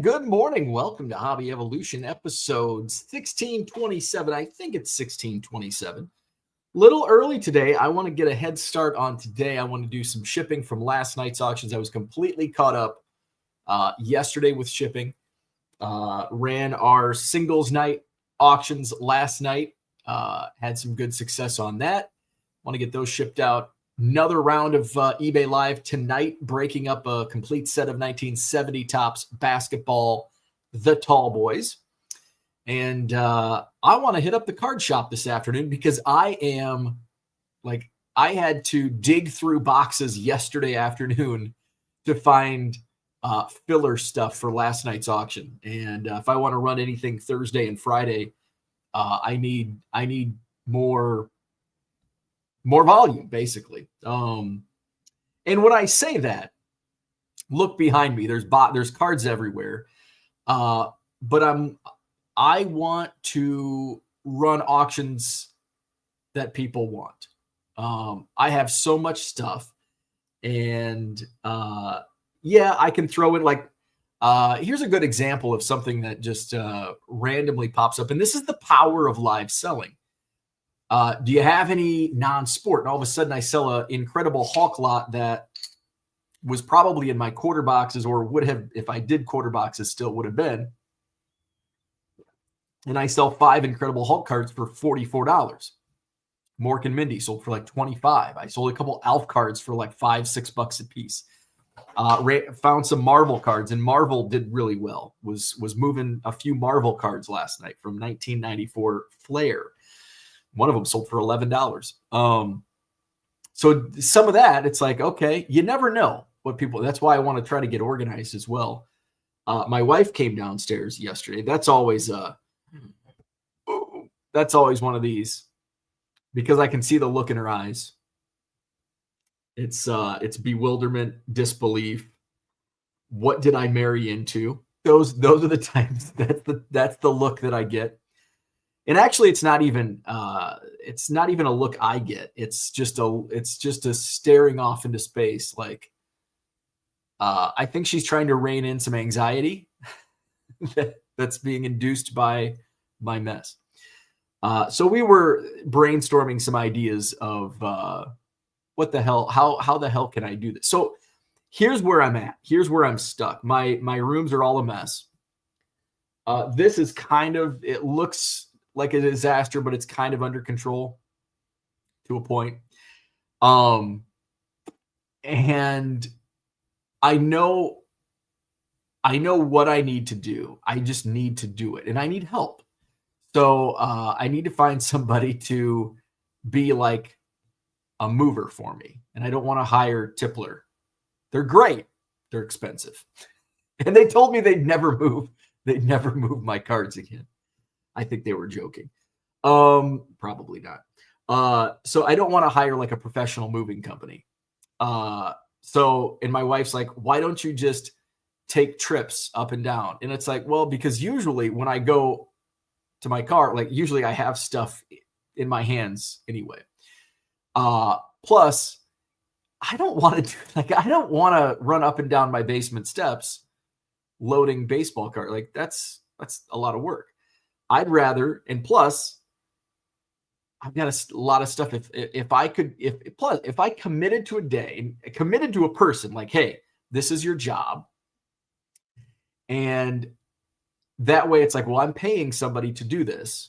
Good morning. Welcome to Hobby Evolution episode 1627. I think it's 1627. Little early today. I want to get a head start on today. I want to do some shipping from last night's auctions. I was completely caught up yesterday with shipping. Ran our singles night auctions last night. Had some good success on that. Want to get those shipped out. Another round of eBay Live tonight, breaking up a complete set of 1970 Topps basketball, the Tall Boys. And I want to hit up the card shop this afternoon because I had to dig through boxes yesterday afternoon to find filler stuff for last night's auction. And if I want to run anything Thursday and Friday, I need more volume, basically. And when I say that, look behind me. There's cards everywhere. But I want to run auctions that people want. I have so much stuff, and I can throw in here's a good example of something that just randomly pops up, and this is the power of live selling. Do you have any non-sport? And all of a sudden I sell an incredible Hulk lot that was probably in my quarter boxes, or would have, if I did quarter boxes, still would have been. And I sell 5 incredible Hulk cards for $44. Mork and Mindy sold for like $25. I sold a couple Alf cards for like $5-6 a piece. Found some Marvel cards, and Marvel did really well. Was moving a few Marvel cards last night from 1994 Flair. One of them sold for $11. So some of that, it's like, okay, you never know what people, that's why I want to try to get organized as well. My wife came downstairs yesterday. That's always one of these, because I can see the look in her eyes. It's bewilderment, disbelief. What did I marry into? Those are the times. That's the look that I get. And actually, it's not even a look I get. It's just a staring off into space. Like, I think she's trying to rein in some anxiety that's being induced by my mess. So we were brainstorming some ideas of what the hell, how the hell can I do this? So here's where I'm at. Here's where I'm stuck. My rooms are all a mess. This is it looks like a disaster, but it's kind of under control to a point. And I know what I need to do. I just need to do it, and I need help. So I need to find somebody to be like a mover for me. And I don't want to hire Tippler. They're great. They're expensive. And they told me they'd never move my cards again. I think they were joking. Probably not. So I don't want to hire like a professional moving company. And my wife's like, why don't you just take trips up and down? And it's like, well, because usually when I go to my car, like usually I have stuff in my hands anyway. Plus I don't want to run up and down my basement steps loading baseball cards. Like that's a lot of work. I'd rather, and plus I've got a lot of stuff. If I committed to a day, committed to a person, like, hey, this is your job. And that way it's like, well, I'm paying somebody to do this.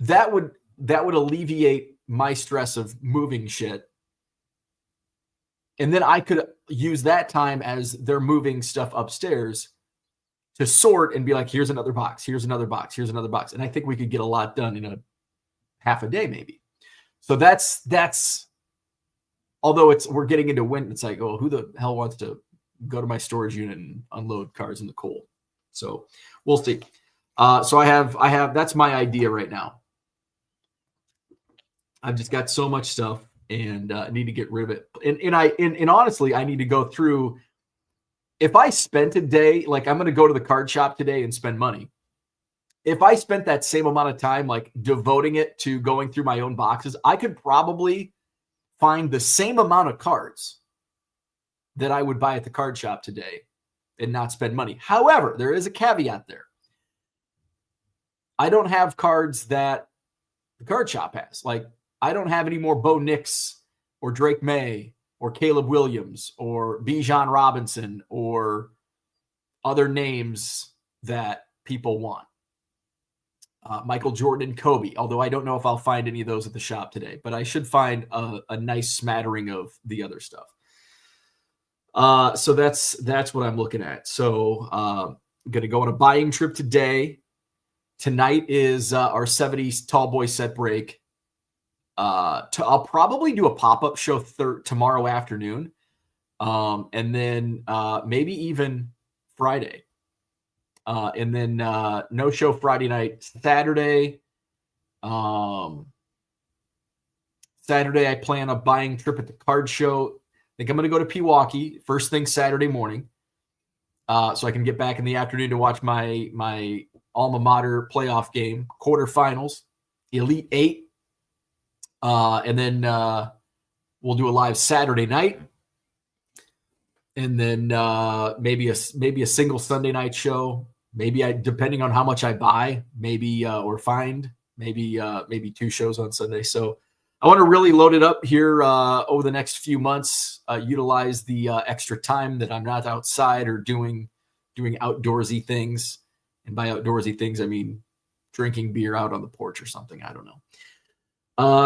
That would alleviate my stress of moving shit. And then I could use that time as they're moving stuff upstairs to sort and be like, here's another box, here's another box, here's another box. And I think we could get a lot done in a half a day, maybe. So that's although we're getting into winter, it's like, oh, who the hell wants to go to my storage unit and unload cars in the cold? So we'll see. So I have, that's my idea right now. I've just got so much stuff and I need to get rid of it. And honestly, I need to go through. If I spent a day, like I'm going to go to the card shop today and spend money. If I spent that same amount of time, like devoting it to going through my own boxes, I could probably find the same amount of cards that I would buy at the card shop today and not spend money. However, there is a caveat there. I don't have cards that the card shop has. Like, I don't have any more Bo Nix or Drake May or Caleb Williams or Bijan Robinson or other names that people want. Michael Jordan and Kobe, although I don't know if I'll find any of those at the shop today, but I should find a nice smattering of the other stuff. So that's what I'm looking at. So I'm going to go on a buying trip today. Tonight is our 70s tall boy set break. I'll probably do a pop-up show tomorrow afternoon. And then maybe even Friday. And then no show Friday night. Saturday, I plan a buying trip at the card show. I think I'm going to go to Pewaukee first thing Saturday morning, so I can get back in the afternoon to watch my alma mater playoff game, quarterfinals, Elite Eight, and then we'll do a live Saturday night, and then maybe a single Sunday night show. Maybe depending on how much I buy, maybe or find, maybe 2 shows on Sunday. So I want to really load it up here over the next few months. Utilize the extra time that I'm not outside or doing outdoorsy things. And by outdoorsy things, I mean drinking beer out on the porch or something. I don't know.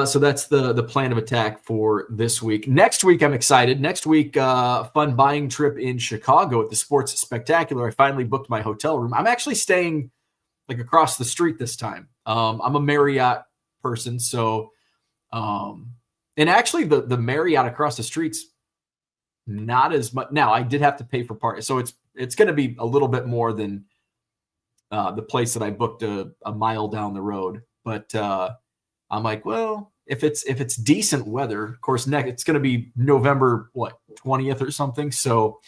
So that's the plan of attack for this week. Next week, I'm excited. Next week, fun buying trip in Chicago at the Sports Spectacular. I finally booked my hotel room. I'm actually staying like across the street this time. I'm a Marriott person, so and actually the Marriott across the street's not as much. Now I did have to pay for parking, so it's going to be a little bit more than the place that I booked a mile down the road, but. I'm like, well, if it's decent weather, of course, it's going to be November 20th or something. So,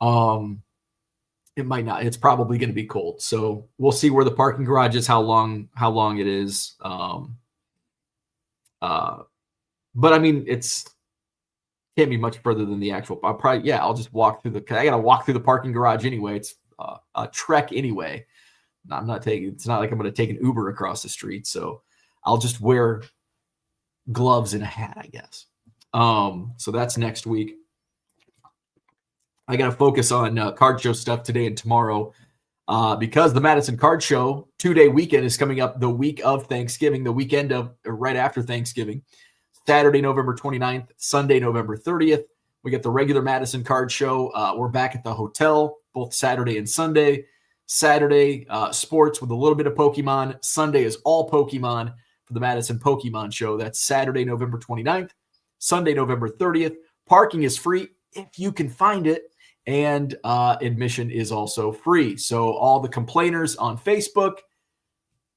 it might not. It's probably going to be cold. So we'll see where the parking garage is, how long it is. But I mean, can't be much further than the actual. I'll just walk through I got to walk through the parking garage anyway. It's a trek anyway. It's not like I'm going to take an Uber across the street. So. I'll just wear gloves and a hat, I guess. So that's next week. I got to focus on card show stuff today and tomorrow because the Madison Card Show 2-day weekend is coming up the week of Thanksgiving, the weekend of right after Thanksgiving. Saturday, November 29th, Sunday, November 30th. We get the regular Madison Card Show. We're back at the hotel both Saturday and Sunday. Saturday, sports with a little bit of Pokemon. Sunday is all Pokemon. For the Madison Pokemon Show. That's Saturday, November 29th, Sunday, November 30th. Parking is free if you can find it, and admission is also free. So all the complainers on Facebook,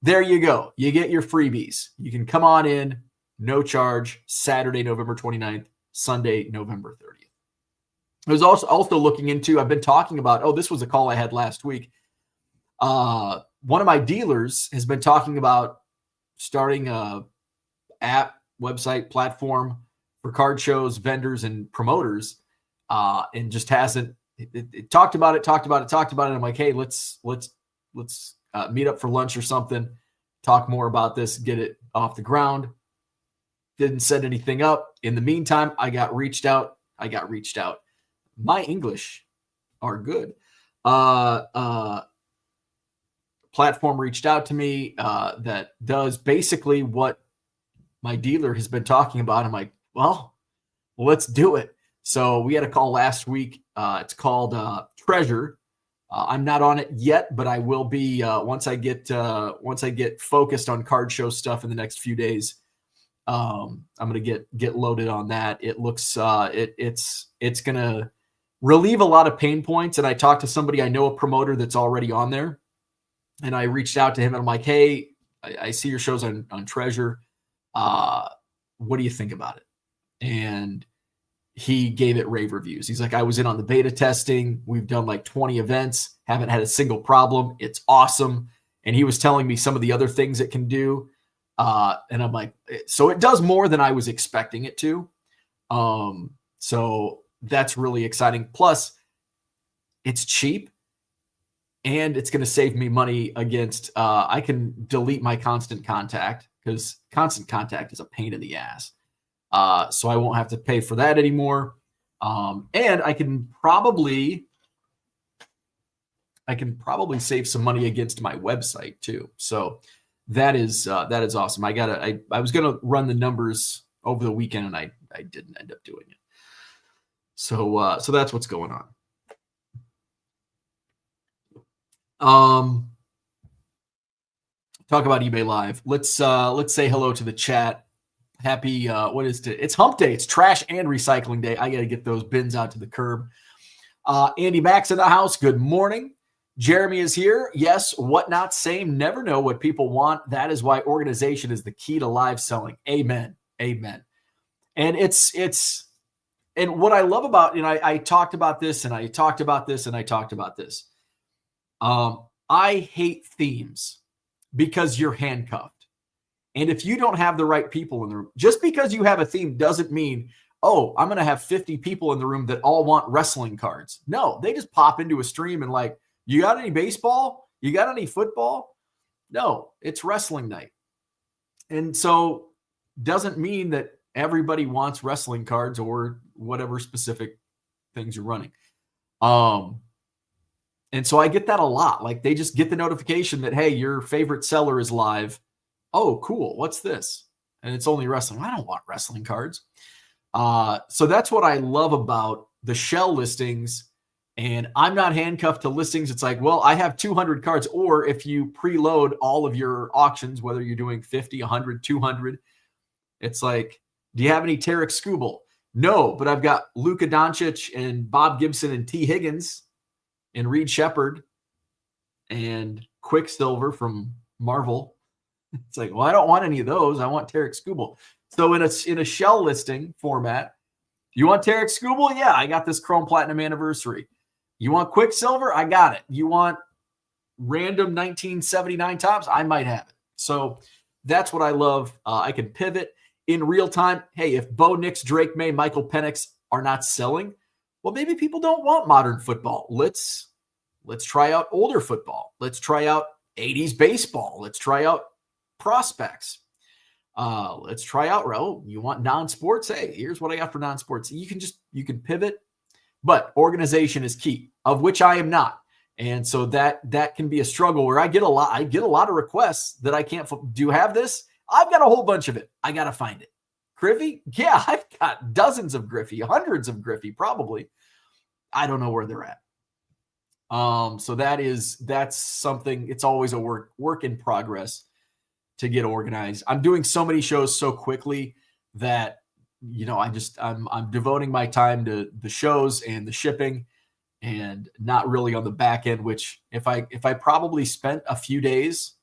there you go. You get your freebies. You can come on in, no charge, Saturday, November 29th, Sunday, November 30th. I was also looking into, I've been talking about, this was a call I had last week. One of my dealers has been talking about starting a app, website, platform for card shows, vendors, and promoters, and just hasn't. It talked about it. I'm like, hey, let's meet up for lunch or something, talk more about this, get it off the ground. Didn't set anything up. In the meantime, I got reached out. My English are good. Platform reached out to me that does basically what my dealer has been talking about. I'm like, well, let's do it. So we had a call last week. It's called Treasure. I'm not on it yet, but I will be once I get focused on card show stuff in the next few days. I'm gonna get loaded on that. It looks it's gonna relieve a lot of pain points. And I talked to somebody I know, a promoter that's already on there. And I reached out to him and I'm like, hey, I see your shows on Treasure. What do you think about it? And he gave it rave reviews. He's like, I was in on the beta testing. We've done like 20 events, haven't had a single problem. It's awesome. And he was telling me some of the other things it can do. And I'm like, so it does more than I was expecting it to. So that's really exciting. Plus, it's cheap, and it's going to save me money against, I can delete my Constant Contact because Constant Contact is a pain in the ass. So I won't have to pay for that anymore. And I can probably save some money against my website too. So that is awesome. I was going to run the numbers over the weekend, and I didn't end up doing it. So that's what's going on. Talk about eBay Live. Let's say hello to the chat. Happy what is it? It's hump day. It's trash and recycling day. I got to get those bins out to the curb. Andy Max in the house. Good morning. Jeremy is here. Yes, whatnot, same. Never know what people want. That is why organization is the key to live selling. Amen. Amen. And and what I love about, I talked about this, and I talked about this, and I talked about this. I hate themes because you're handcuffed. And if you don't have the right people in the room, just because you have a theme doesn't mean, oh, I'm going to have 50 people in the room that all want wrestling cards. No, they just pop into a stream and like, you got any baseball? You got any football? No, it's wrestling night. And so doesn't mean that everybody wants wrestling cards or whatever specific things you're running. And so I get that a lot. Like they just get the notification that, hey, your favorite seller is live. Oh, cool. What's this? And it's only wrestling. I don't want wrestling cards. So that's what I love about the shell listings. And I'm not handcuffed to listings. It's like, well, I have 200 cards. Or if you preload all of your auctions, whether you're doing 50, 100, 200, it's like, do you have any Tarek Skubal? No, but I've got Luka Doncic and Bob Gibson and T. Higgins and Reed Shepard and Quicksilver from Marvel. It's like, well, I don't want any of those. I want Tarek Skubal. So in a shell listing format, you want Tarek Skubal? Yeah, I got this Chrome Platinum Anniversary. You want Quicksilver? I got it. You want random 1979 tops? I might have it. So that's what I love. I can pivot in real time. Hey, if Bo Nix, Drake May, Michael Penix are not selling, well, maybe people don't want modern football. Let's try out older football. Let's try out 80s baseball. Let's try out prospects. Let's try out, you want non-sports? Hey, here's what I got for non-sports. You can pivot, but organization is key, of which I am not. And so that can be a struggle where I get a lot of requests that I can't. Do you have this? I've got a whole bunch of it. I got to find it. Griffey? Yeah, I've got dozens of Griffey, hundreds of Griffey, probably. I don't know where they're at. So that's something. It's always a work in progress to get organized. I'm doing so many shows so quickly that, I'm devoting my time to the shows and the shipping and not really on the back end, which if I probably spent a few days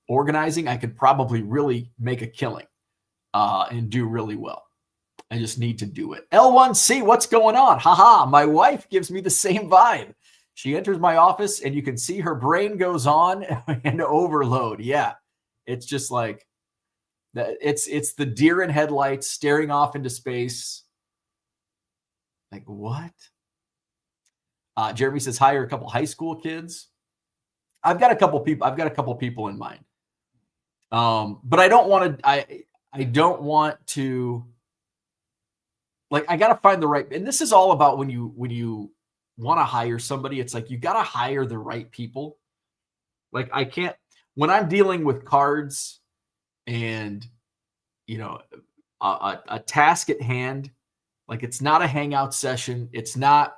organizing, I could probably really make a killing and do really well. I just need to do it. L1C, what's going on? Haha, my wife gives me the same vibe. She enters my office and you can see her brain goes on and overload. Yeah. It's just like that. It's the deer in headlights staring off into space. Like what? Jeremy says hire a couple high school kids. I've got a couple people in mind. But I don't want to. I don't want to. Like I got to find the right. And this is all about when you want to hire somebody. It's like you got to hire the right people. Like I can't. When I'm dealing with cards and, a task at hand, like it's not a hangout session. It's not,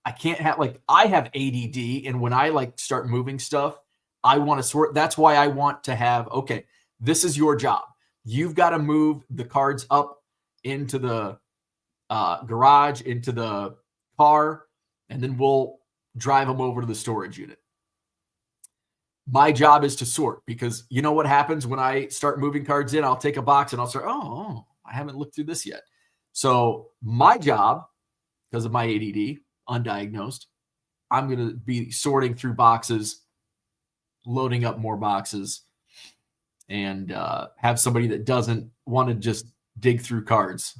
I can't have, like I have ADD. And when I start moving stuff, I want to sort. That's why I want to have, okay, this is your job. You've got to move the cards up into the garage, into the car, and then we'll drive them over to the storage unit. My job is to sort because you know what happens when I start moving cards in, I'll take a box and I'll start, I haven't looked through this yet. So my job, because of my ADD, undiagnosed, I'm going to be sorting through boxes, loading up more boxes, and have somebody that doesn't want to just dig through cards.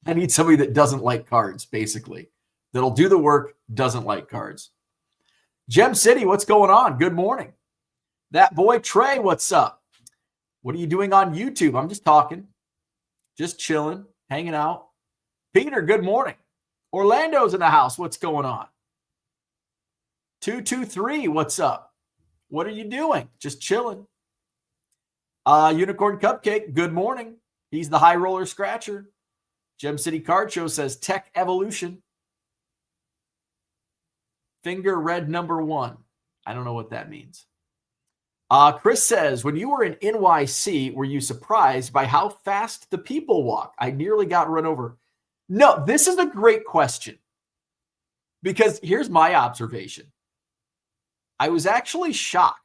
I need somebody that doesn't like cards, basically. that'll do the work, doesn't like cards. Gem City, what's going on? Good morning. That boy Trey, what's up? What are you doing on YouTube? I'm just talking, just chilling, hanging out. Peter, good morning. Orlando's in the house. What's going on? 223, what's up? What are you doing? Just chilling. Unicorn Cupcake, good morning. He's the high roller scratcher. Gem City Card Show says Tech Evolution. Finger red number 1. I don't know what that means. Chris says, when you were in NYC, were you surprised by how fast the people walk? I nearly got run over. No, this is a great question. Because here's my observation. I was actually shocked.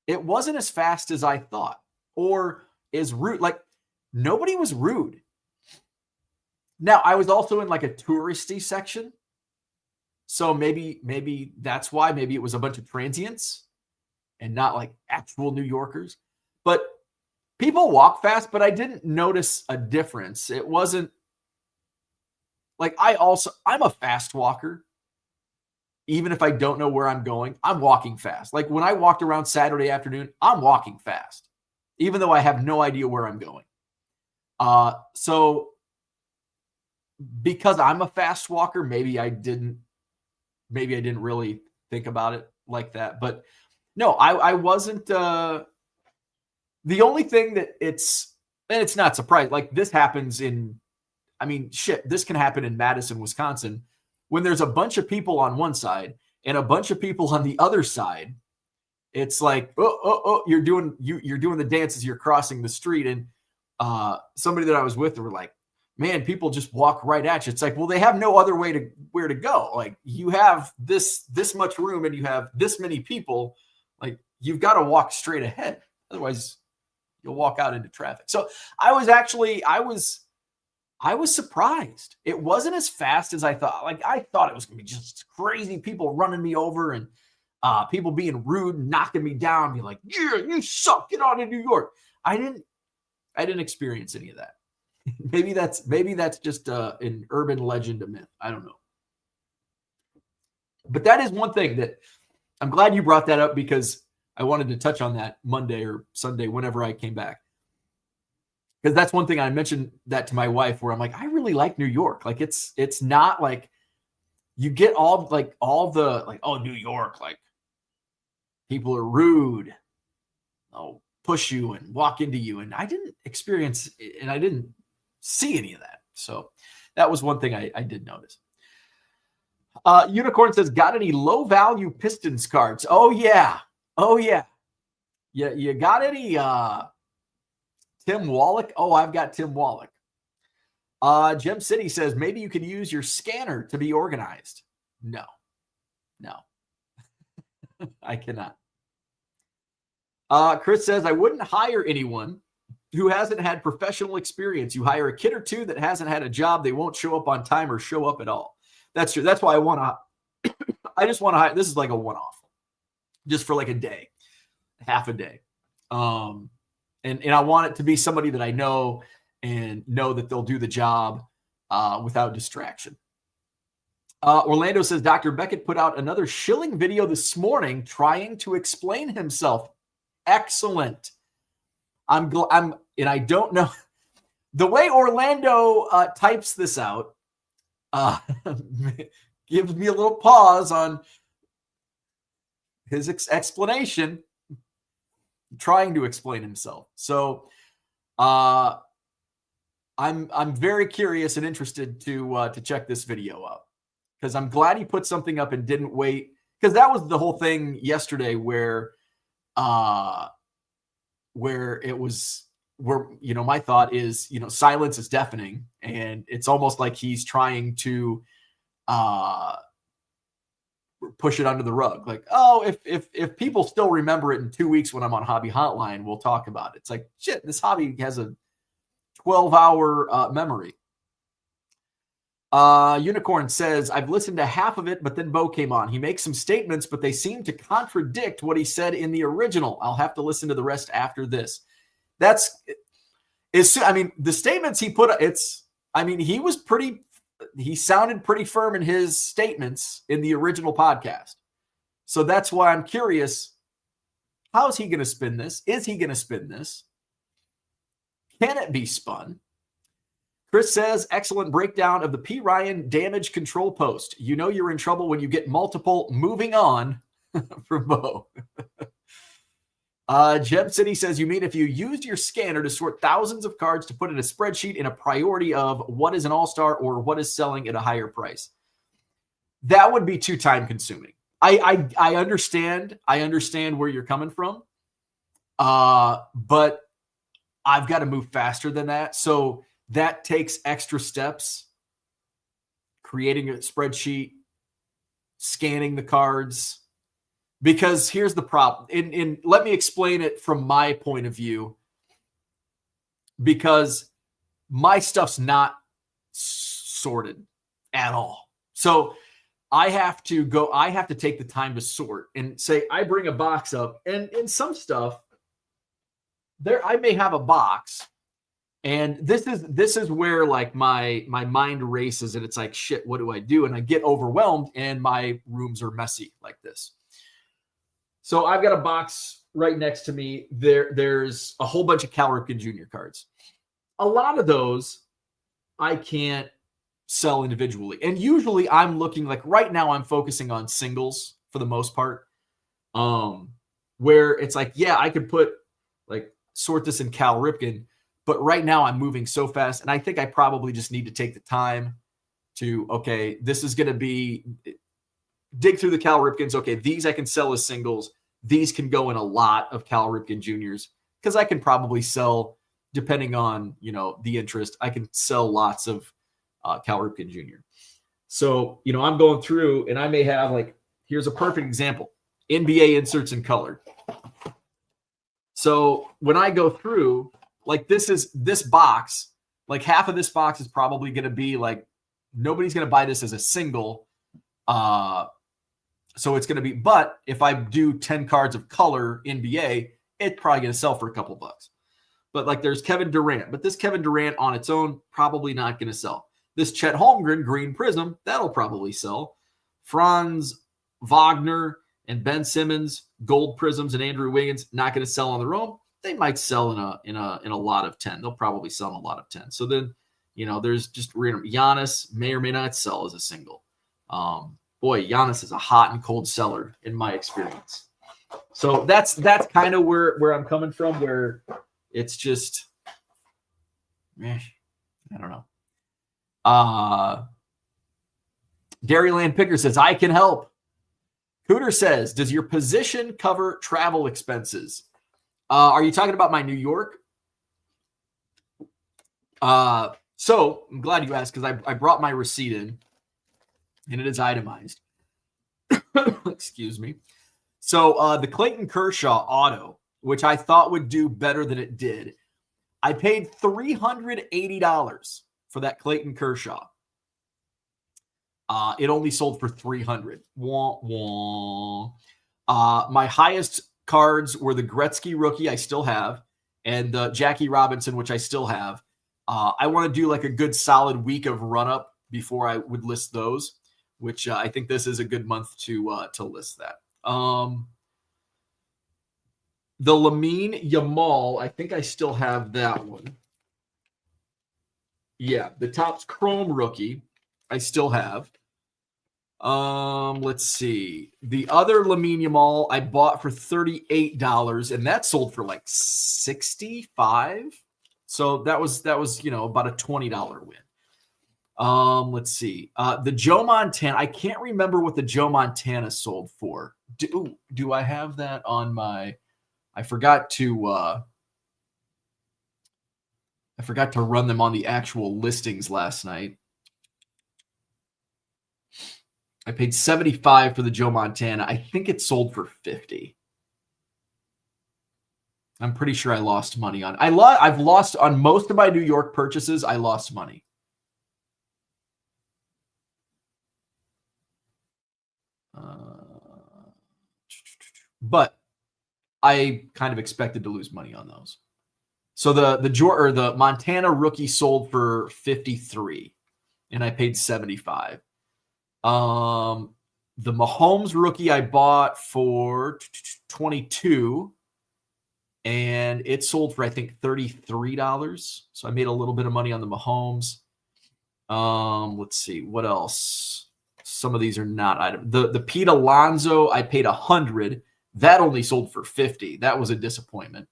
It wasn't as fast as I thought, or as rude. Like, nobody was rude. Now, I was also in like a touristy section. So maybe that's why. Maybe it was a bunch of transients and not like actual New Yorkers. But people walk fast, but I didn't notice a difference. It wasn't like I'm a fast walker. Even if I don't know where I'm going, I'm walking fast. Like when I walked around Saturday afternoon, I'm walking fast, even though I have no idea where I'm going. So because I'm a fast walker, maybe I didn't really think about it like that. But no, I wasn't. The only thing that it's not surprising. Like this happens this can happen in Madison, Wisconsin, when there's a bunch of people on one side and a bunch of people on the other side. It's like, you're doing the dance as you're crossing the street. And somebody that I was with, they were like, man, people just walk right at you. It's like, well, they have no other where to go. Like you have this much room and you have this many people. Like you've got to walk straight ahead. Otherwise you'll walk out into traffic. So I was surprised. It wasn't as fast as I thought. Like I thought it was going to be just crazy people running me over and people being rude and knocking me down, be like, yeah, you suck, get out of New York. I didn't experience any of that. maybe that's just an urban legend, a myth. I don't know. But that is one thing that I'm glad you brought that up, because I wanted to touch on that Monday or Sunday, whenever I came back. Because that's one thing I mentioned that to my wife, where I'm like, I really like New York. Like it's not like you get all the like, oh, New York, like people are rude. They'll push you and walk into you. And I didn't experience and I didn't see any of that. So that was one thing I did notice. Unicorn says, got any low value Pistons cards? Oh yeah. Yeah. You got any Tim Wallach? Oh, I've got Tim Wallach. Gem City says, maybe you could use your scanner to be organized. No, I cannot. Chris says, I wouldn't hire anyone who hasn't had professional experience. You hire a kid or two that hasn't had a job, they won't show up on time or show up at all. That's true. That's why I just want to hire. This is like a one-off, just for like a day, half a day. And I want it to be somebody that I know and know that they'll do the job without distraction. Orlando says, Dr. Beckett put out another shilling video this morning trying to explain himself. Excellent. And I don't know the way Orlando types this out. Gives me a little pause on his explanation, trying to explain himself. So I'm very curious and interested to check this video out, because I'm glad he put something up and didn't wait, because that was the whole thing yesterday where it was my thought is, silence is deafening, and it's almost like he's trying to push it under the rug. Like, oh, if people still remember it in 2 weeks when I'm on Hobby Hotline, we'll talk about it. It's like, shit, this hobby has a 12-hour memory. Unicorn says, I've listened to half of it, but then Bo came on. He makes some statements, but they seem to contradict what he said in the original. I'll have to listen to the rest after this. The statements he put, he was pretty, he sounded pretty firm in his statements in the original podcast. So that's why I'm curious, how is he going to spin this? Is he going to spin this? Can it be spun? Chris says, excellent breakdown of the P. Ryan damage control post. You know you're in trouble when you get multiple moving on from Bo. Gem City says, you mean if you used your scanner to sort thousands of cards to put in a spreadsheet in a priority of what is an all-star or what is selling at a higher price? That would be too time consuming. I understand. I understand where you're coming from. But I've got to move faster than that. So that takes extra steps. Creating a spreadsheet, scanning the cards. Because here's the problem. And let me explain it from my point of view. Because my stuff's not sorted at all. So I have to take the time to sort and say, I bring a box up, and in some stuff there, I may have a box, and this is where like my mind races, and it's like, shit, what do I do? And I get overwhelmed, and my rooms are messy like this. So I've got a box right next to me. There's a whole bunch of Cal Ripken Jr. cards. A lot of those I can't sell individually. And usually I'm looking, like right now I'm focusing on singles for the most part. Where it's like, yeah, I could sort this in Cal Ripken, but right now I'm moving so fast. And I think I probably just need to take the time to, okay, this is going to be, dig through the Cal Ripkens. Okay, these I can sell as singles. These can go in a lot of Cal Ripken Juniors, because I can probably sell, depending on, the interest, I can sell lots of Cal Ripken Jr. So, I'm going through, and I may have here's a perfect example, NBA inserts in color. So when I go through, this box, half of this box is probably going to be nobody's going to buy this as a single. So it's going to be, but if I do 10 cards of color NBA, it's probably going to sell for a couple bucks. But there's Kevin Durant, but this Kevin Durant on its own, probably not going to sell. This Chet Holmgren Green Prism, that'll probably sell. Franz Wagner and Ben Simmons Gold Prisms and Andrew Wiggins, not going to sell on their own. They might sell in a lot of 10. They'll probably sell in a lot of 10. So then, there's just random. Giannis may or may not sell as a single. Boy, Giannis is a hot and cold seller in my experience. So that's kind of where I'm coming from, where it's just, I don't know. Dairyland Picker says, I can help. Cooter says, does your position cover travel expenses? Are you talking about my New York? So I'm glad you asked, because I brought my receipt in, and it is itemized. Excuse me. So the Clayton Kershaw auto, which I thought would do better than it did, I paid $380 for that Clayton Kershaw. It only sold for $300. Wah, wah. My highest cards were the Gretzky rookie I still have, and the Jackie Robinson, which I still have. I want to do a good solid week of run-up before I would list those, which I think this is a good month to list that. The Lamine Yamal, I think I still have that one. Yeah, the Topps Chrome rookie, I still have. Let's see. The other Lamine Yamal I bought for $38, and that sold for $65. So that was about a $20 win. Let's see. The Joe Montana, I can't remember what the Joe Montana sold for. Do I have that on my? I forgot to run them on the actual listings last night. I paid $75 for the Joe Montana. I think it sold for $50. I'm pretty sure I lost money on it. I've lost on most of my New York purchases. I lost money. But I kind of expected to lose money on those. So the Montana rookie sold for $53. and I paid 75. The Mahomes rookie I bought for 22, and it sold for I think $33. So I made a little bit of money on the Mahomes. Let's see what else. Some of these are not items. The Pete Alonso I paid 100. That only sold for 50. That was a disappointment.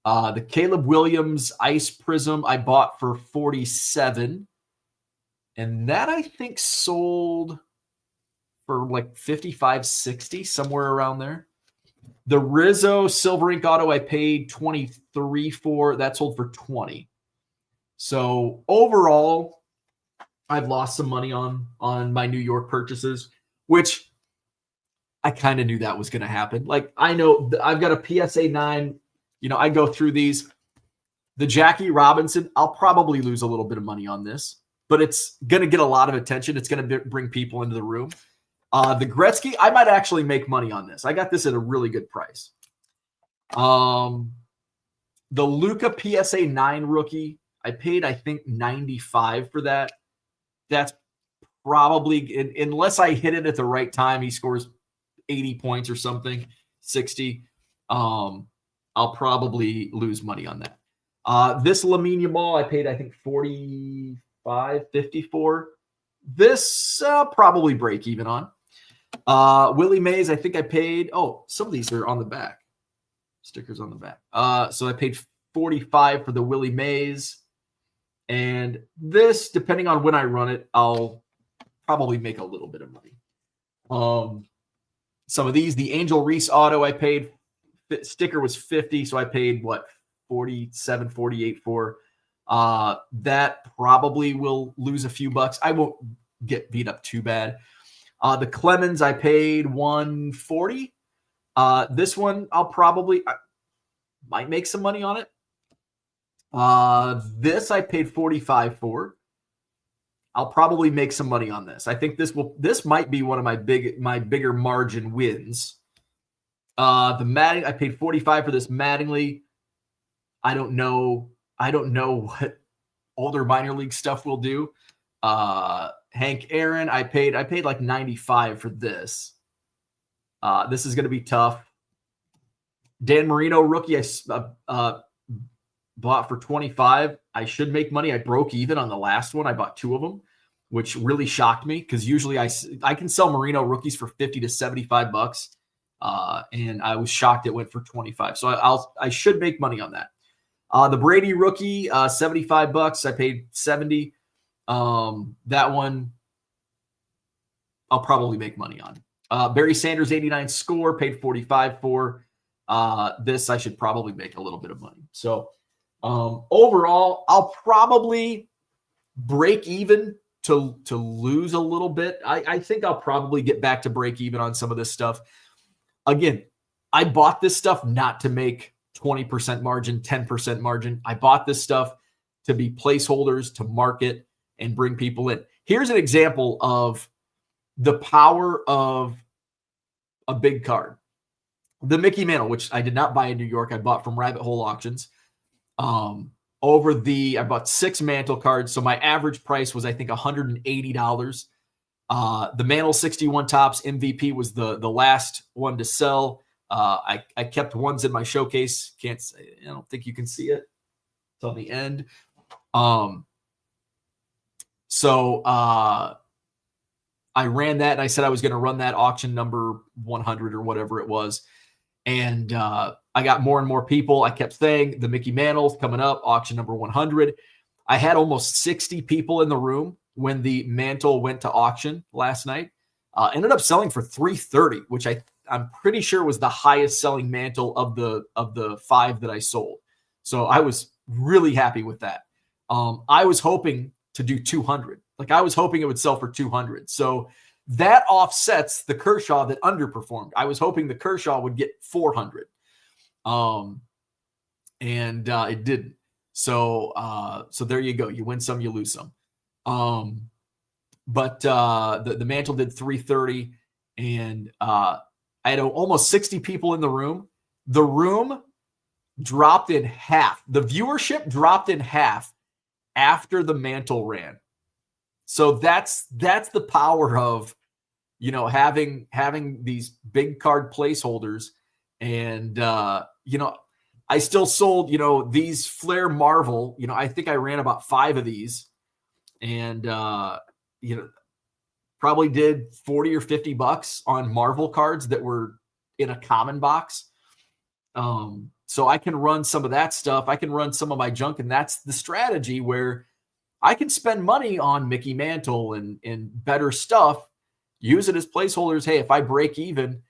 The Caleb Williams Ice Prism I bought for 47, and that I think sold for like 55, 60, somewhere around there. The Rizzo Silver Ink Auto I paid 23 for. That sold for 20. So overall, I've lost some money on my New York purchases, which I kind of knew that was going to happen. Like, I know I've got a PSA 9. I go through these. The Jackie Robinson, I'll probably lose a little bit of money on this, but it's going to get a lot of attention. It's going to bring people into the room. The Gretzky, I might actually make money on this. I got this at a really good price. The Luka PSA 9 rookie, I paid, I think, 95 for that. That's probably, unless I hit it at the right time, he scores 80 points or something, 60. I'll probably lose money on that. This Lamine Yamal, I paid, I think, 45, 54. This probably break even on. Willie Mays, I think I paid, some of these are on the back. Stickers on the back. So I paid 45 for the Willie Mays. And this, depending on when I run it, I'll probably make a little bit of money. Some of these, the Angel Reese Auto, I paid, sticker was 50, so I paid, 47, 48 for. That probably will lose a few bucks. I won't get beat up too bad. The Clemens, I paid 140. This one, I might make some money on it. This I paid 45 for. I'll probably make some money on this. I think this might be one of my bigger margin wins. The Matting, I paid 45 for this Mattingly. I don't know what older minor league stuff will do. Hank Aaron, I paid like 95 for this. This is going to be tough. Dan Marino rookie, I bought for 25. I should make money. I broke even on the last one. I bought 2 of them, which really shocked me because usually I can sell Marino rookies for 50 to 75 bucks. And I was shocked it went for 25. So I should make money on that. The Brady rookie, 75 bucks. I paid 70. That one I'll probably make money on. Barry Sanders 89 score, paid 45 for. This I should probably make a little bit of money. So overall, I'll probably break even to lose a little bit. I think I'll probably get back to break even on some of this stuff. Again, I bought this stuff not to make 20% margin, 10% margin. I bought this stuff to be placeholders, to market and bring people in. Here's an example of the power of a big card. The Mickey Mantle, which I did not buy in New York, I bought from Rabbit Hole Auctions. I bought 6 Mantle cards, so my average price was, I think, $180. The Mantle 61 Topps MVP was the last one to sell. I kept ones in my showcase. I don't think you can see it. It's on the end. So I ran that, and I said I was going to run that auction number 100 or whatever it was. And I got more and more people. I kept saying the Mickey Mantle's coming up, auction number 100. I had almost 60 people in the room when the Mantle went to auction last night. Ended up selling for $330, which I'm pretty sure was the highest selling Mantle of the 5 that I sold. So I was really happy with that. I was hoping to do 200. Like, I was hoping it would sell for 200. So that offsets the Kershaw that underperformed. I was hoping the Kershaw would get 400. And it didn't. So there you go. You win some, you lose some. But the Mantle did 330, and I had almost 60 people in the room. The room dropped in half. The viewership dropped in half after the Mantle ran. So that's the power of, you know, having these big card placeholders. And you know, I still sold, you know, these Flair Marvel, you know, I think I ran about 5 of these, and you know, probably did 40 or 50 bucks on Marvel cards that were in a common box. So I can run some of that stuff. I can run some of my junk, and that's the strategy where I can spend money on Mickey Mantle and better stuff, use it as placeholders. Hey, if I break even,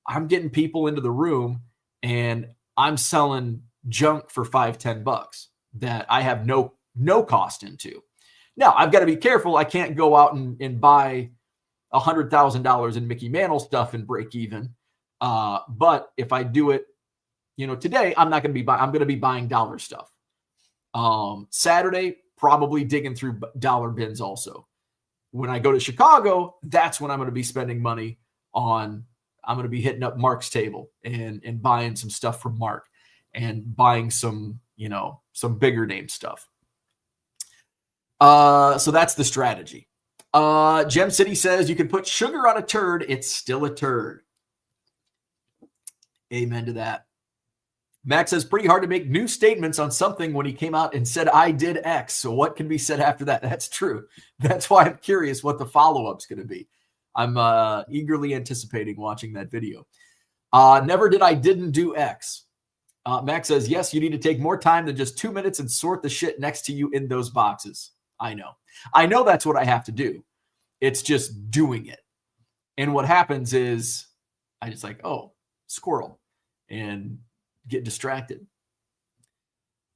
I'm getting people into the room and I'm selling junk for $5-10 that I have no cost into. Now, I've got to be careful. I can't go out and buy $100,000 in Mickey Mantle stuff and break even. But if I do it, you know, today, I'm not going to be I'm going to be buying dollar stuff. Saturday, probably digging through dollar bins also. When I go to Chicago, that's when I'm going to be spending money on. I'm going to be hitting up Mark's table and buying some stuff from Mark and buying some, you know, some bigger name stuff. So that's the strategy. Gem City says you can put sugar on a turd. It's still a turd. Amen to that. Max says pretty hard to make new statements on something when he came out and said, I did X. So what can be said after that? That's true. That's why I'm curious what the follow-up's going to be. I'm eagerly anticipating watching that video. Never did I didn't do X. Max says, yes, you need to take more time than just 2 minutes and sort the shit next to you in those boxes. I know that's what I have to do. It's just doing it. And what happens is I just like, oh, squirrel, and get distracted.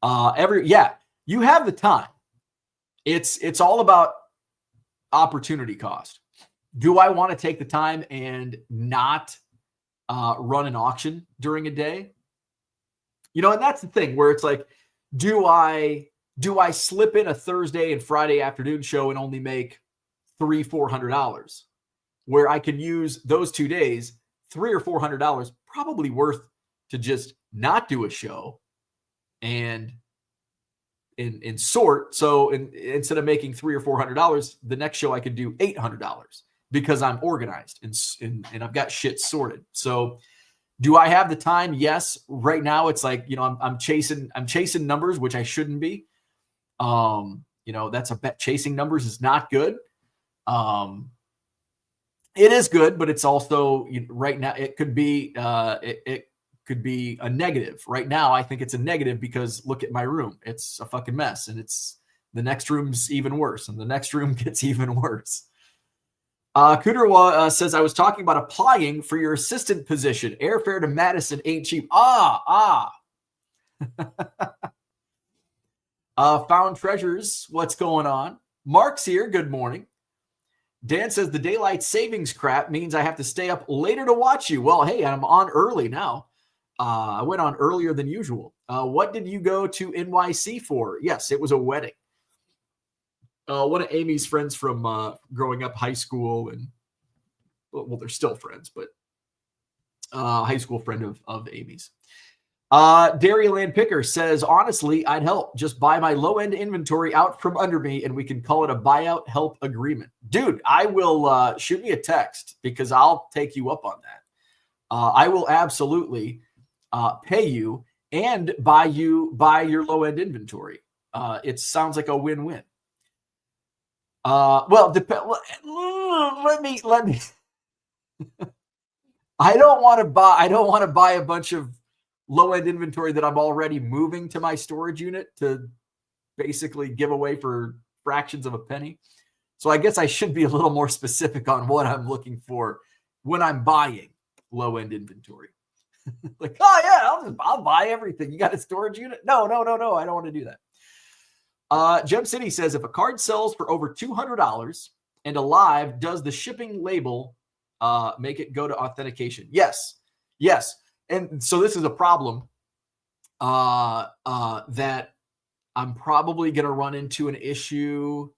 You have the time. It's all about opportunity cost. Do I want to take the time and not run an auction during a day? You know, and that's the thing where it's like, do I slip in a Thursday and Friday afternoon show and only make $300-400, where I can use those 2 days, $300 or $400, probably worth to just not do a show and sort. So instead of making $300 or $400, the next show I could do $800 because I'm organized and I've got shit sorted. So do I have the time? Yes. Right now it's like, you know, I'm chasing numbers, which I shouldn't be. You know, that's a bet. Chasing numbers is not good. It is good, but it's also right now it could be it could be a negative. Right now, I think it's a negative because look at my room. It's a fucking mess, and the next room's even worse, and the next room gets even worse. Kuderwa says, I was talking about applying for your assistant position. Airfare to Madison ain't cheap. Found Treasures, what's going on? Mark's here. Good morning. Dan says the daylight savings crap means I have to stay up later to watch you. Well, hey, I'm on early now. I went on earlier than usual. What did you go to NYC for? Yes, it was a wedding. One of Amy's friends from growing up high school, and well, they're still friends, but high school friend of Amy's. Dairyland Picker says, honestly, I'd help. Just buy my low-end inventory out from under me, and we can call it a buyout help agreement. Dude, I will shoot me a text because I'll take you up on that. I will absolutely pay you and buy your low-end inventory. It sounds like a win-win. Well, let me. I don't want to buy a bunch of low-end inventory that I'm already moving to my storage unit to basically give away for fractions of a penny. So I guess I should be a little more specific on what I'm looking for when I'm buying low-end inventory. Like, oh yeah, I'll buy everything. You got a storage unit? No. I don't want to do that. Gem City says, if a card sells for over $200 and a live, does the shipping label make it go to authentication? Yes. And so this is a problem that I'm probably going to run into an issue.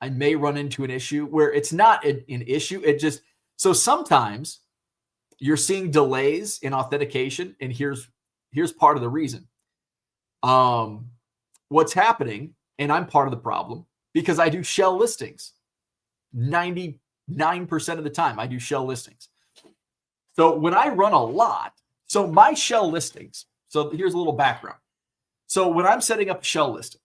I may run into an issue where it's not an issue. It just, so sometimes you're seeing delays in authentication, and here's part of the reason. What's happening, and I'm part of the problem, because I do shell listings. 99% of the time, I do shell listings. So when I run a lot, so my shell listings, so here's a little background. So when I'm setting up a shell listing,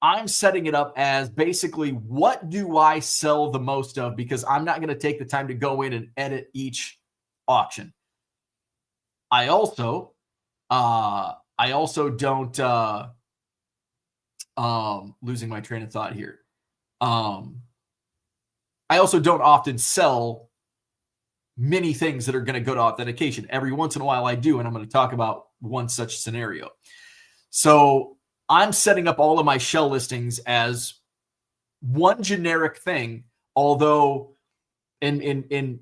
I'm setting it up as basically what do I sell the most of, because I'm not going to take the time to go in and edit each auction. I also don't losing my train of thought here. I also don't often sell many things that are going to go to authentication. Every once in a while I do, and I'm going to talk about one such scenario. So I'm setting up all of my shell listings as one generic thing, although in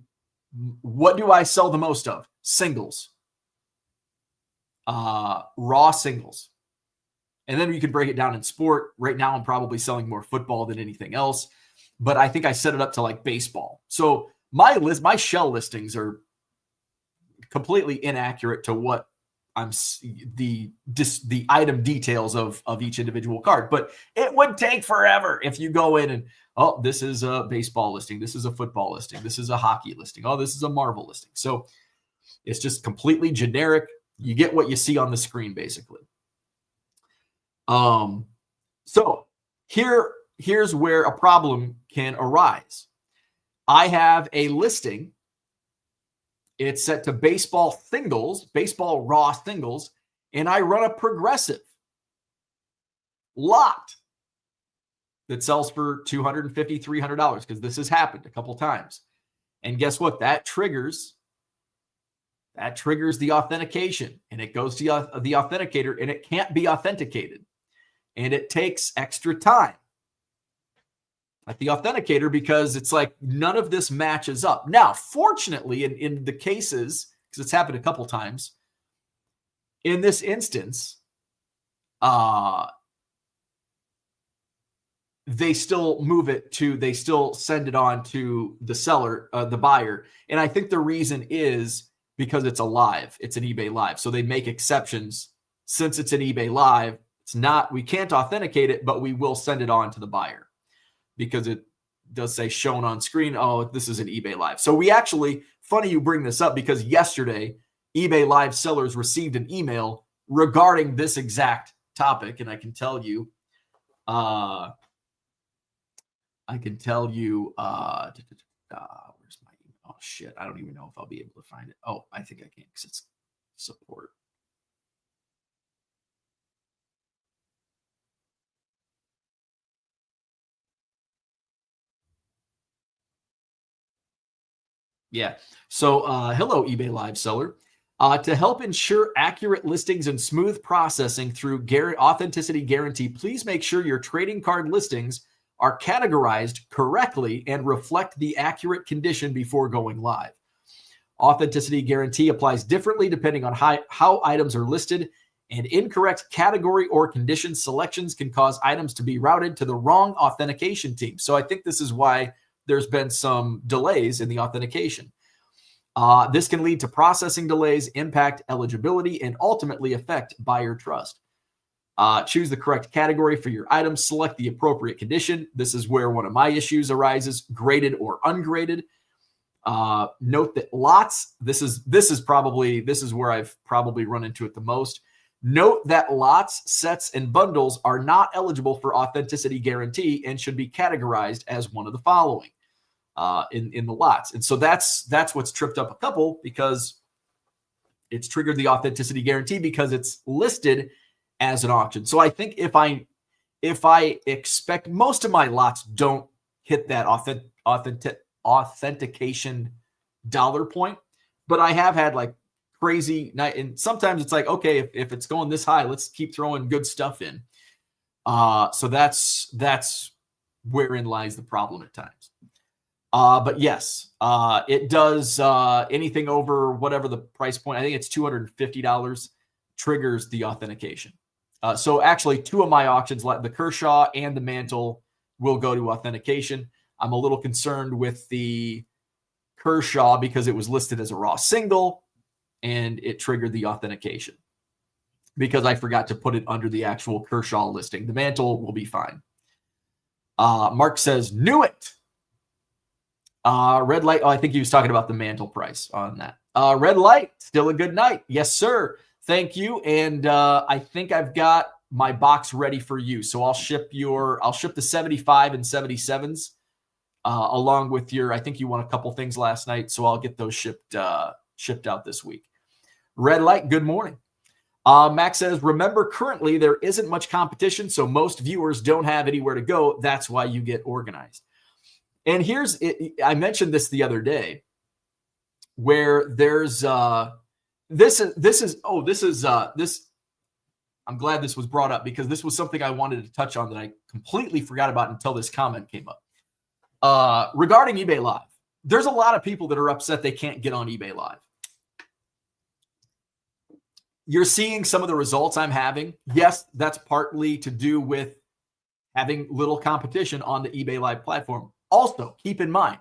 what do I sell the most of? Singles. Raw singles. And then you can break it down in sport. Right now I'm probably selling more football than anything else, but I think I set it up to like baseball. So my shell listings are completely inaccurate to what I'm the item details of each individual card. But it would take forever if you go in and, oh, this is a baseball listing, this is a football listing, this is a hockey listing, oh, this is a Marvel listing. So it's just completely generic. You get what you see on the screen, basically. So here's where a problem can arise. I have a listing. It's set to baseball singles, baseball raw singles, and I run a progressive lot that sells for $250, $300, because this has happened a couple times. And guess what? That triggers the authentication, and it goes to the authenticator, and it can't be authenticated. And it takes extra time at the authenticator because it's like none of this matches up. Now, fortunately, in the cases, because it's happened a couple times, in this instance, they still send it on to the seller, the buyer. And I think the reason is because it's a live, it's an eBay live. So they make exceptions. Since it's an eBay live, we can't authenticate it, but we will send it on to the buyer because it does say shown on screen. Oh, this is an eBay live. So we actually, funny you bring this up, because yesterday eBay live sellers received an email regarding this exact topic. And I can tell you, where's my email? Oh shit. I don't even know if I'll be able to find it. Oh, I think I can, because it's support. Yeah. So, hello, eBay live seller. To help ensure accurate listings and smooth processing through authenticity guarantee, please make sure your trading card listings are categorized correctly and reflect the accurate condition before going live. Authenticity guarantee applies differently depending on how items are listed, and incorrect category or condition selections can cause items to be routed to the wrong authentication team. So I think this is why there's been some delays in the authentication. This can lead to processing delays, impact eligibility, and ultimately affect buyer trust. Choose the correct category for your item. Select the appropriate condition. This is where one of my issues arises: graded or ungraded. Note that lots. This is where I've probably run into it the most. Note that lots, sets, and bundles are not eligible for authenticity guarantee and should be categorized as one of the following in the lots. And so that's what's tripped up a couple, because it's triggered the authenticity guarantee because it's listed as an auction. So I think if I expect, most of my lots don't hit that authentication dollar point, but I have had like crazy night, and sometimes it's like, okay, if it's going this high, let's keep throwing good stuff in. So that's wherein lies the problem at times. But yes, it does anything over whatever the price point, I think it's $250, triggers the authentication. So actually, two of my auctions, like the Kershaw and the Mantle, will go to authentication. I'm a little concerned with the Kershaw because it was listed as a raw single and it triggered the authentication because I forgot to put it under the actual Kershaw listing. The Mantle will be fine. Mark says, knew it. Red light. Oh, I think he was talking about the mantle price on that. Red light, still a good night. Yes, sir. Thank you. And I think I've got my box ready for you. So I'll ship the 75 and 77s along with I think you won a couple things last night. So I'll get those shipped out this week. Red light, good morning. Max says, remember, currently there isn't much competition, so most viewers don't have anywhere to go. That's why you get organized. And I mentioned this the other day, where there's I'm glad this was brought up, because this was something I wanted to touch on that I completely forgot about until this comment came up. Regarding eBay Live, there's a lot of people that are upset they can't get on eBay Live. You're seeing some of the results I'm having. Yes, that's partly to do with having little competition on the eBay Live platform. Also, keep in mind,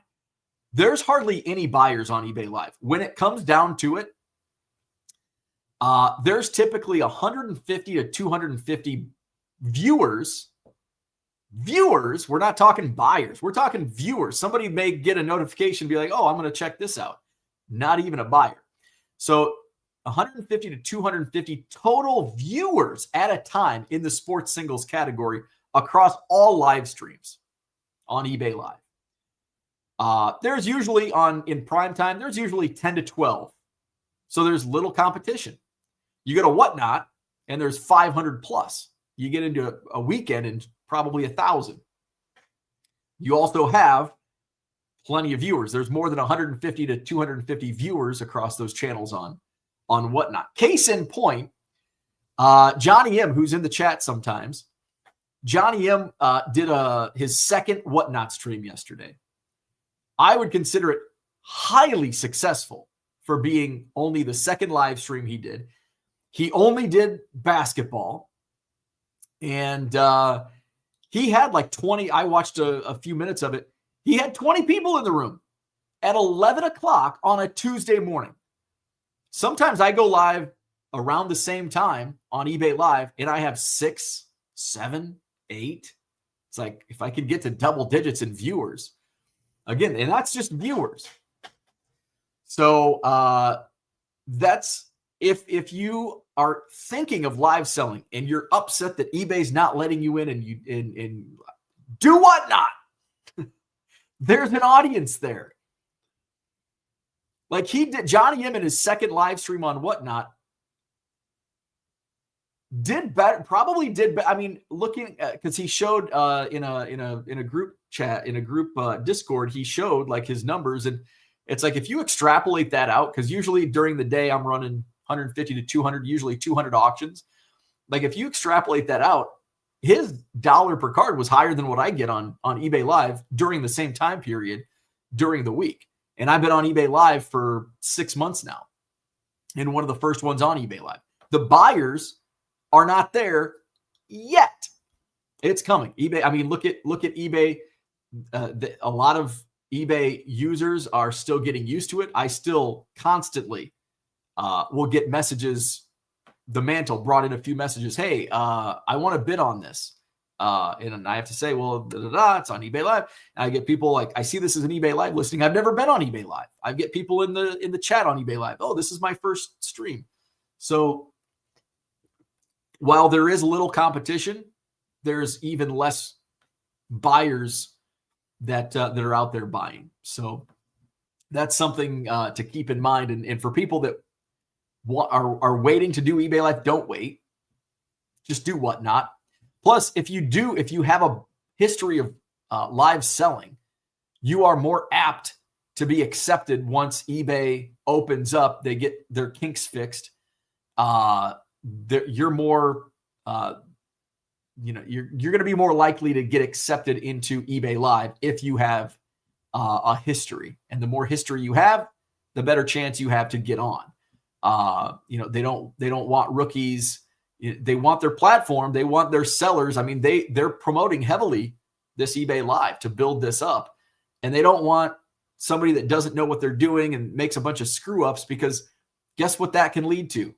there's hardly any buyers on eBay Live. When it comes down to it, there's typically 150 to 250 viewers. Viewers, we're not talking buyers. We're talking viewers. Somebody may get a notification, be like, oh, I'm going to check this out. Not even a buyer. So 150 to 250 total viewers at a time in the sports singles category across all live streams on eBay Live. There's usually in prime time, there's usually 10 to 12. So there's little competition. You go to Whatnot and there's 500 plus. You get into a weekend and probably 1,000. You also have plenty of viewers. There's more than 150 to 250 viewers across those channels on Whatnot. Case in point, Johnny M, who's in the chat sometimes, Johnny M did his second Whatnot stream yesterday. I would consider it highly successful for being only the second live stream he did. He only did basketball, and he had like 20. I watched a few minutes of it. He had 20 people in the room at 11 o'clock on a Tuesday morning. Sometimes I go live around the same time on eBay Live, and I have 6, 7, 8. It's like, if I could get to double digits in viewers, again, and that's just viewers. So that's if you are thinking of live selling and you're upset that eBay's not letting you in, and you do Whatnot, there's an audience there. Like Johnny M in his second live stream on Whatnot did better, probably did better. I mean, looking because he showed in a group chat, in a group Discord, he showed like his numbers, and it's like, if you extrapolate that out, because usually during the day I'm running 150 to 200, usually 200 auctions. Like, if you extrapolate that out, his dollar per card was higher than what I get on eBay Live during the same time period during the week. And I've been on eBay Live for 6 months now, and one of the first ones on eBay Live. The buyers are not there yet. It's coming. eBay. I mean, look at eBay. A lot of eBay users are still getting used to it. I still constantly will get messages. The Mantle brought in a few messages. Hey, I want to bid on this. And I have to say, well, it's on eBay Live. And I get people like, I see this as an eBay Live listing. I've never been on eBay Live. I get people in the chat on eBay Live. Oh, this is my first stream. So while there is little competition, there's even less buyers that are out there buying. So that's something to keep in mind. And for people that are waiting to do eBay Live, don't wait. Just do Whatnot. Plus, if you have a history of live selling, you are more apt to be accepted once eBay opens up. They get their kinks fixed. You're more, you're going to be more likely to get accepted into eBay Live if you have a history. And the more history you have, the better chance you have to get on. They don't want rookies. They want their platform. They want their sellers. I mean, they're promoting heavily this eBay Live to build this up. And they don't want somebody that doesn't know what they're doing and makes a bunch of screw ups, because guess what that can lead to?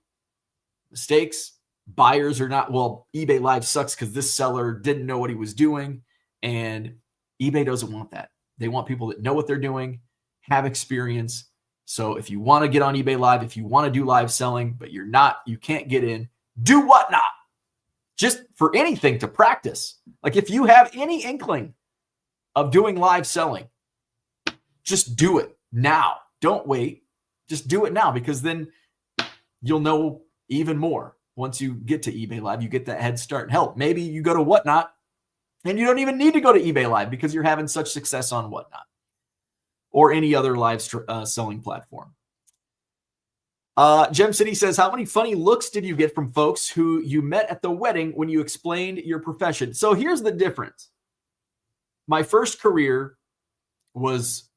Mistakes. Buyers are not, well, eBay Live sucks because this seller didn't know what he was doing. And eBay doesn't want that. They want people that know what they're doing, have experience. So if you want to get on eBay Live, if you want to do live selling, but you can't get in, do Whatnot. Just for anything to practice. Like if you have any inkling of doing live selling, just do it now. Don't wait. Just do it now, because then you'll know even more. Once you get to eBay Live, you get that head start. Hell, maybe you go to Whatnot and you don't even need to go to eBay Live because you're having such success on Whatnot or any other live selling platform. Gem City says, how many funny looks did you get from folks who you met at the wedding when you explained your profession? So here's the difference. My first career was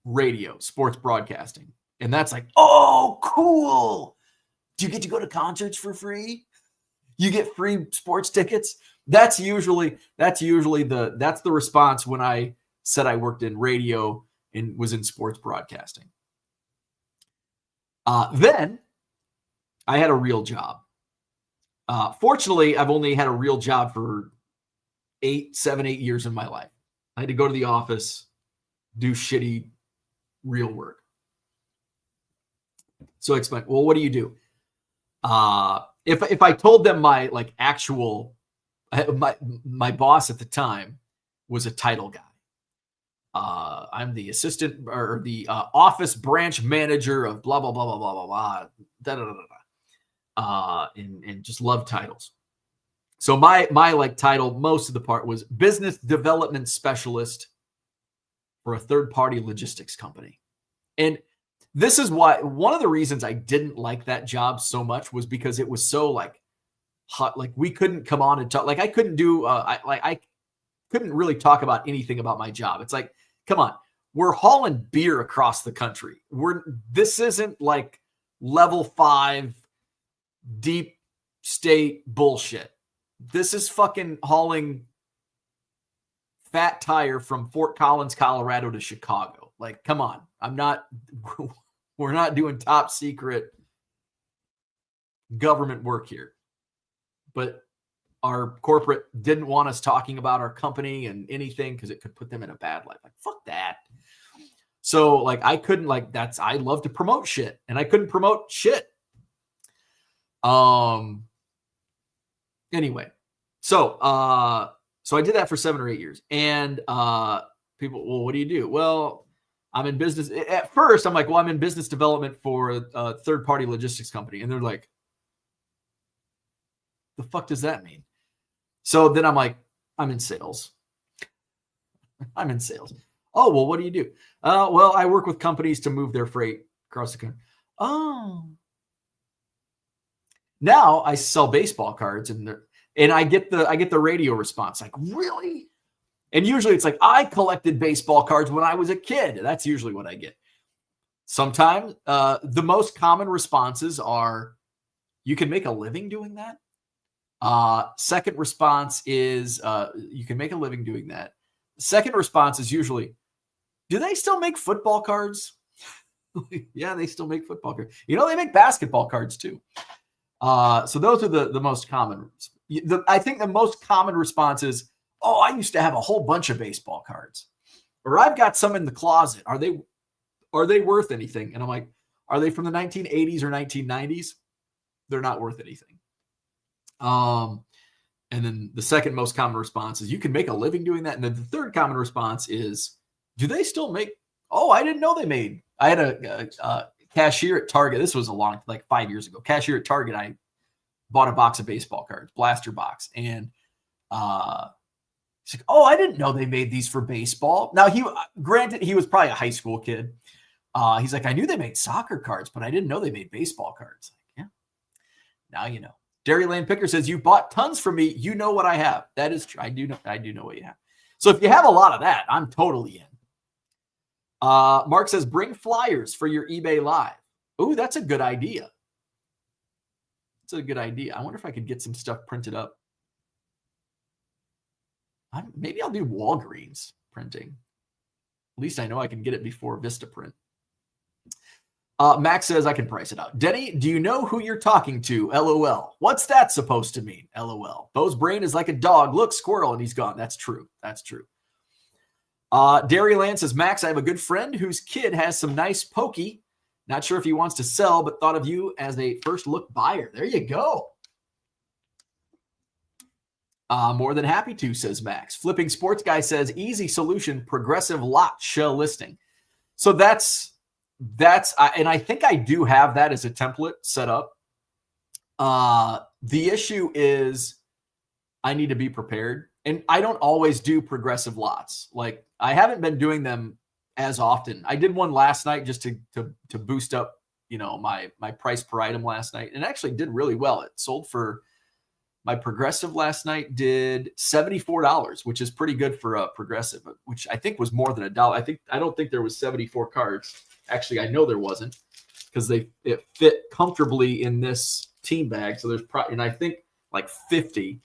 radio, sports broadcasting. And that's like, oh, cool. Do you get to go to concerts for free? You get free sports tickets? That's usually the response when I said I worked in radio and was in sports broadcasting. Then I had a real job. Fortunately, I've only had a real job for 8 years in my life. I had to go to the office, do shitty real work. So I explained, well, what do you do? If I told them my my boss at the time was a title guy. I'm the assistant or the office branch manager of blah, blah, blah, blah, blah, blah, blah, da, da, da, da. And just love titles. So my title, most of the part was business development specialist for a third-party logistics company. And this is why one of the reasons I didn't like that job so much was because it was so hot. Like we couldn't come on and talk. Like I couldn't do. I couldn't really talk about anything about my job. It's like, come on, we're hauling beer across the country. This isn't like level 5 deep state bullshit. This is fucking hauling fat tire from Fort Collins, Colorado to Chicago. Like, come on. We're not doing top secret government work here. But our corporate didn't want us talking about our company and anything because it could put them in a bad light. Like, fuck that. So I couldn't I love to promote shit and I couldn't promote shit. Anyway, so I did that for 7 or 8 years and people, well, what do you do? Well, I'm in business. At first, I'm like, well, I'm in business development for a third-party logistics company. And they're like, the fuck does that mean? So then I'm like, I'm in sales. I'm in sales. Oh, well, what do you do? Well, I work with companies to move their freight across the country. Oh. Now I sell baseball cards and I get the radio response. Like, really? And usually it's like, I collected baseball cards when I was a kid. That's usually what I get. Sometimes the most common responses are, you can make a living doing that. Second response is, you can make a living doing that. Second response is usually, do they still make football cards? Yeah, they still make football cards. They make basketball cards too. So those are the most common. I think the most common response is, oh, I used to have a whole bunch of baseball cards, or I've got some in the closet. Are they worth anything? And I'm like, are they from the 1980s or 1990s? They're not worth anything. And then the second most common response is, you can make a living doing that. And then the third common response is, do they still make? Oh, I didn't know they made. I had a cashier at Target. This was 5 years ago. Cashier at Target. I bought a box of baseball cards, blaster box, and he's like, oh, I didn't know they made these for baseball. Now, granted, he was probably a high school kid. He's like, I knew they made soccer cards, but I didn't know they made baseball cards. Like, yeah, now you know. Dairyland Picker says, you bought tons from me. You know what I have. That is true. I do know what you have. So if you have a lot of that, I'm totally in. Mark says, bring flyers for your eBay Live. Ooh, that's a good idea. That's a good idea. I wonder if I could get some stuff printed up. Maybe I'll do Walgreens printing. At least I know I can get it before Vistaprint. Max says, I can price it out. Denny, do you know who you're talking to? LOL. What's that supposed to mean? LOL. Bo's brain is like a dog. Look, squirrel, and he's gone. That's true. That's true. Dairy Land says, Max, I have a good friend whose kid has some nice pokey. Not sure if he wants to sell, but thought of you as a first look buyer. There you go. More than happy to, says Max. Flipping Sports Guy says, easy solution, progressive lot shell listing. So that's and I think I do have that as a template set up. The issue is I need to be prepared, and I don't always do progressive lots. Like, I haven't been doing them as often. I did one last night just to boost up, my price per item last night, and it actually did really well. It sold for, my progressive last night did $74, which is pretty good for a progressive, which I think was more than $1. I don't think there was 74 cards. Actually, I know there wasn't, because it fit comfortably in this team bag. So there's probably, and I think like 50.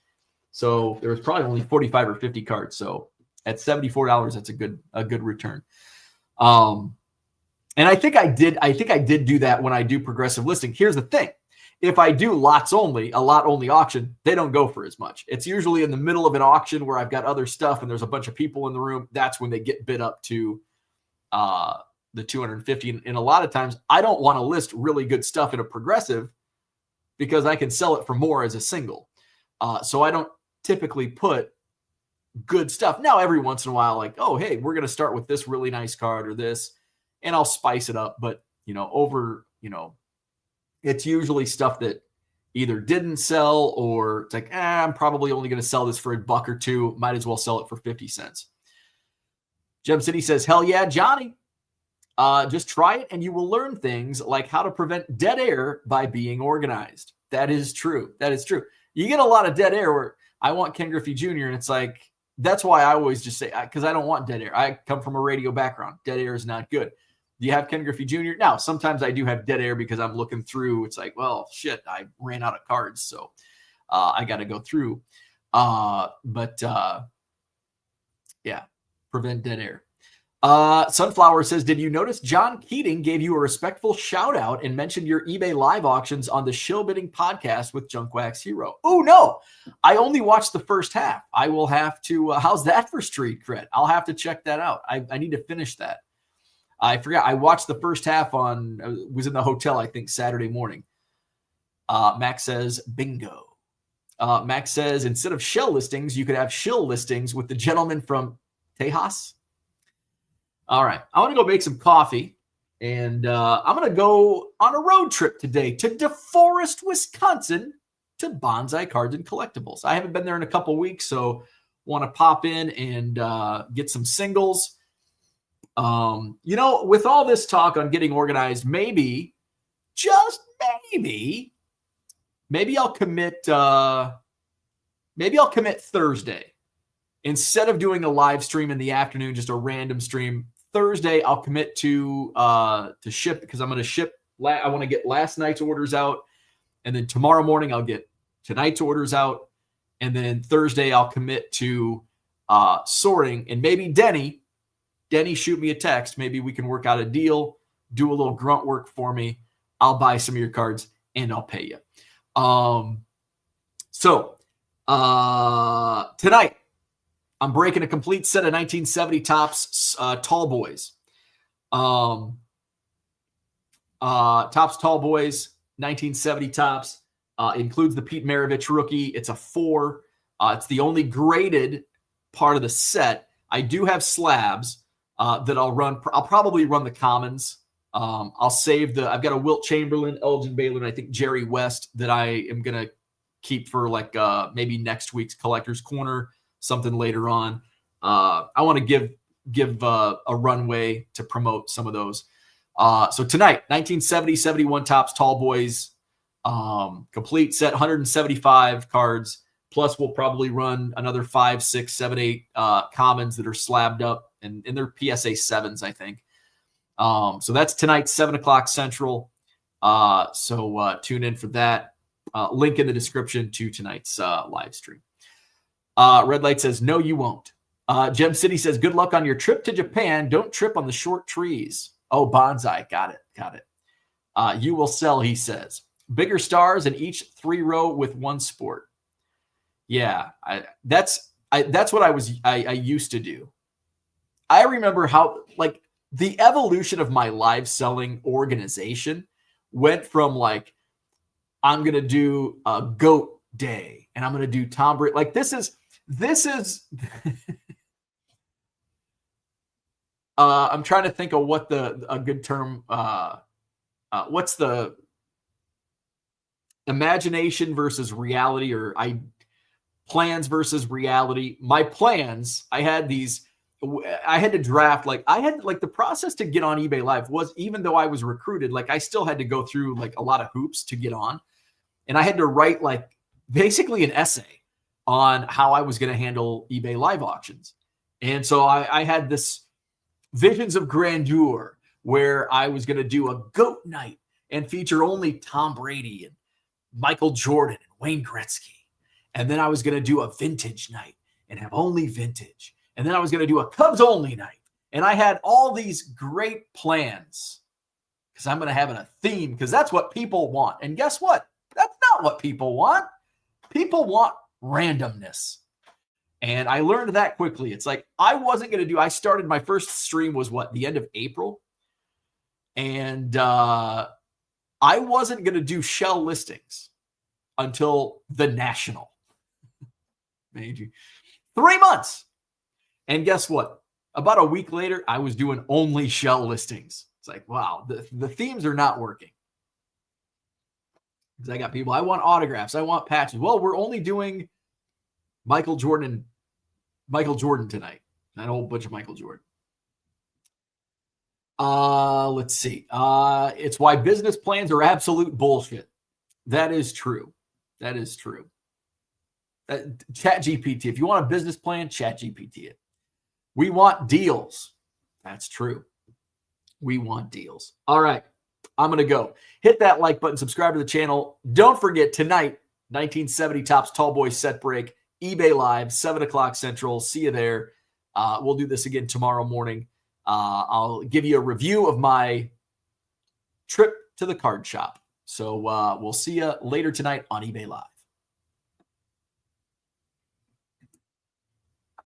So there was probably only 45 or 50 cards. So at $74, that's a good return. And I think I did do that when I do progressive listing. Here's the thing. If I do lots only, a lot only auction, they don't go for as much. It's usually in the middle of an auction where I've got other stuff and there's a bunch of people in the room. That's when they get bid up to the 250. And a lot of times I don't want to list really good stuff in a progressive because I can sell it for more as a single. So I don't typically put good stuff. Now, every once in a while, like, oh, hey, we're going to start with this really nice card or this, and I'll spice it up. But, it's usually stuff that either didn't sell or it's like, I'm probably only going to sell this for $1 or $2. Might as well sell it for 50 cents. Gem City says, hell yeah, Johnny. Just try it and you will learn things like how to prevent dead air by being organized. That is true. That is true. You get a lot of dead air where I want Ken Griffey Jr. and it's like, that's why I always just say, because I don't want dead air. I come from a radio background. Dead air is not good. Do you have Ken Griffey Jr.? Now, sometimes I do have dead air because I'm looking through. It's like, well, shit, I ran out of cards. So I got to go through. Yeah, prevent dead air. Sunflower says, did you notice John Keating gave you a respectful shout out and mentioned your eBay live auctions on the Shill Bidding podcast with Junk Wax Hero? Oh, no, I only watched the first half. I will have to, how's that for street cred? I'll have to check that out. I need to finish that. I forgot. I watched the first half was in the hotel, I think, Saturday morning. Max says, bingo. Max says, instead of shell listings, you could have shill listings with the gentleman from Tejas. All right. I want to go make some coffee, and I'm going to go on a road trip today to DeForest, Wisconsin, to Bonsai Cards and Collectibles. I haven't been there in a couple weeks, so want to pop in and get some singles. With all this talk on getting organized, maybe I'll commit Thursday. Instead of doing a live stream in the afternoon, just a random stream, Thursday I'll commit to ship, because I'm going to ship. I want to get last night's orders out, and then tomorrow morning I'll get tonight's orders out, and then Thursday I'll commit to sorting, and maybe Denny, shoot me a text. Maybe we can work out a deal, do a little grunt work for me. I'll buy some of your cards and I'll pay you. So tonight I'm breaking a complete set of 1970 Topps Tall Boys. Topps Tall Boys, 1970 Topps, includes the Pete Maravich rookie. It's a 4. It's the only graded part of the set. I do have slabs that I'll run. I'll probably run the commons. I'll save I've got a Wilt Chamberlain, Elgin Baylor, and I think Jerry West that I am going to keep for maybe next week's Collector's Corner, something later on. I want to give a runway to promote some of those. So tonight, 1970-71 Topps Tall Boys, complete set, 175 cards. Plus, we'll probably run another 5, 6, 7, 8 commons that are slabbed up, and they're PSA 7s, I think. So that's tonight, 7 o'clock Central. So tune in for that. Link in the description to tonight's live stream. Red Light says, no, you won't. Gem City says, good luck on your trip to Japan. Don't trip on the short trees. Oh, bonsai. Got it. You will sell, he says. Bigger stars in each 3-row with one sport. Yeah, that's what I used to do. I remember how, like, the evolution of my live selling organization went from, like, I'm going to do a GOAT day and I'm going to do Tom Brady. Like, this is I'm trying to think of what a good term, what's the imagination versus reality, or plans versus reality. My plans, I had to draft, the process to get on eBay Live was, even though I was recruited, like, I still had to go through like a lot of hoops to get on. And I had to write like basically an essay on how I was going to handle eBay Live auctions. And so I had this visions of grandeur where I was going to do a GOAT night and feature only Tom Brady and Michael Jordan and Wayne Gretzky. And then I was going to do a vintage night and have only vintage. And then I was going to do a Cubs only night. And I had all these great plans because I'm going to have a theme, because that's what people want. And guess what? That's not what people want. People want randomness. And I learned that quickly. It's like, I started, my first stream was the end of April. And I wasn't going to do shell listings until the National. Made 3 months. And guess what? About a week later, I was doing only shell listings. It's like, wow, the themes are not working. Because I got people, I want autographs, I want patches. Well, we're only doing Michael Jordan tonight. A whole bunch of Michael Jordan. Let's see. It's why business plans are absolute bullshit. That is true. That is true. ChatGPT. If you want a business plan, ChatGPT it. We want deals. That's true. We want deals. All right. I'm going to go. Hit that like button, subscribe to the channel. Don't forget, tonight, 1970 Topps Tall Boys set break, eBay Live, 7 o'clock Central. See you there. We'll do this again tomorrow morning. I'll give you a review of my trip to the card shop. So we'll see you later tonight on eBay Live.